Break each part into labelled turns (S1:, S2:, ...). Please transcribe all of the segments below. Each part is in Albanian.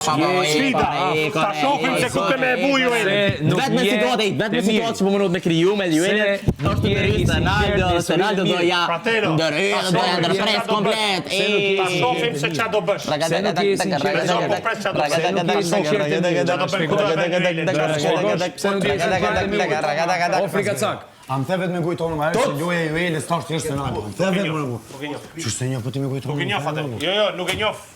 S1: Sfida, ta shohim se ku kemi e buju
S2: Vetëm situatë që po mundet me kriju me Juelin, është të rrisë Ronaldo do ja ndërpres komplet.
S1: Ta shohim se ç'a do bësh.
S3: Am the vetë me kujtonë më herë se luaja e Juelës tash është Ronaldo. Am the vetë më. Ç'është një po ti më kujtonë.
S1: Nuk e njoh atë. Jo, nuk e njoh.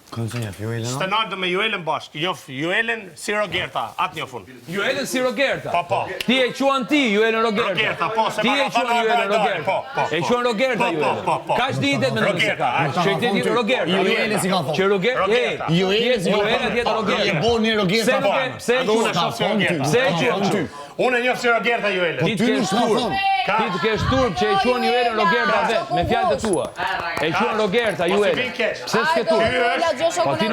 S3: Kënë njef Juelën?
S1: Ronaldo me Juelën bashkë. Njoh Juelën si Rogerta, atë njofun.
S4: Juelën si Rogerta?
S1: Po.
S4: Ti e quan ti Juelën Rogerta?
S1: Rogerta, po, se
S4: ti e quan Juelën Rogerta? E quan Rogerta Juelën? Kaç ditet me nëse ka? Që ti Rogerta.
S3: Juelën si ka thonë.
S4: Që Rogerta. Juelën tjetër Rogerta.
S3: E boni Rogerta.
S4: Pse e quan?
S1: Unë e njoh si Rogerta Juelën.
S4: Ti të kesh turp që e quan Juelën Rogerta vet, me fjalët e tua. E quan Rogerta Juelën. Pse s'ke turp? Po ti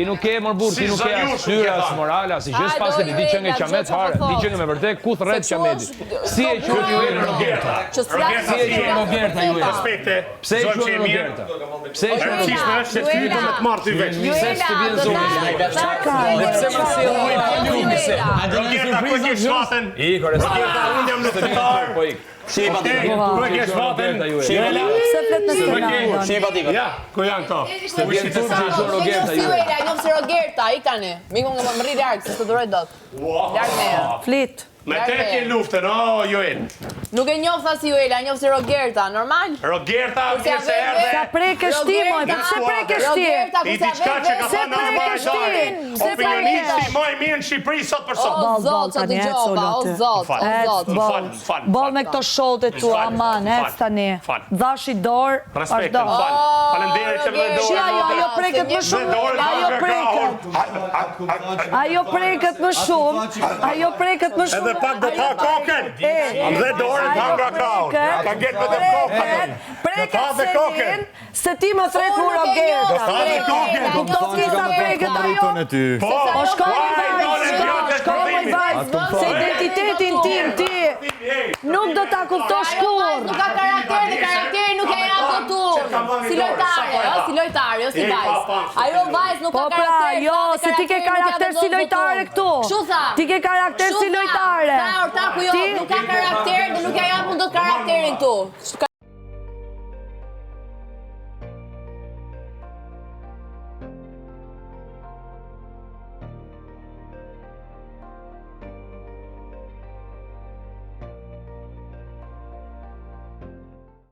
S4: nuk ke mor burr, ti nuk ke asyra as morala, si gjë pas se di që nga Qamet fare, di që nga me vërtet ku thret Qameti. Si e quan Juelën Rogerta? Si e quan Rogerta Juelën?
S1: Respekte.
S4: Pse e quan Rogerta? Pse e quan Rogerta?
S1: Se ti do të marr ti veç.
S4: Se të vjen zonë. Pse më sjell
S1: Rogerta ku ke shfatën? Unë jam në fitar.
S4: Po ik.
S1: Ku ke shfatën?
S5: Se flet me Ronaldo.
S1: Ja, ku janë këto?
S4: Se vjen turp që e quan Rogerta Juelën.
S6: Njëm si Rogerta, ik tani. Miku nga më rri larg, se të duroj dot. Larg me ja.
S5: Flit.
S1: Me te ke luftën, o Joel.
S6: Nuk e njoh tha si Juela, njoh si Rogerta, normal?
S1: Rogerta, vjen se erdhe.
S5: Sa prekësh ti, moj, pse prekësh ti?
S1: I diçka që ka thënë në Bajrami. Opinionisti më i mirë në Shqipëri sot për sot.
S6: O zot, sa dëgjova, o zot.
S5: Bol me këto shote tu, aman, ec tani. Dhashi dorë,
S1: Respekt,
S5: vazhdo.
S1: faleminderit që më dorë.
S5: Shi ajo preket më shumë, ajo preket më shumë, ajo preket më shumë.
S1: Edhe pak do ta kokën. Am dhe dorën ta nga kraun. Ka gjetë vetëm kokën.
S5: Preket se din, se ti më thret mu Rogerta.
S1: Ta dhe kokën.
S5: Kupton ti sa preket ajo? Po shkoj vajzë, se identitetin tim ti nuk do ta kuptosh kur.
S6: Nuk ka karakter dhe karakteri nuk e jap këtu. Si lojtare, si vajzë. Ajo vajzë nuk ka karakter.
S5: Jo, se ti ke karakter si lojtare këtu. Ti ke karakter si lojtare.
S6: Ortaku jo, nuk ka karakter dhe nuk ja japun dot karakterin këtu.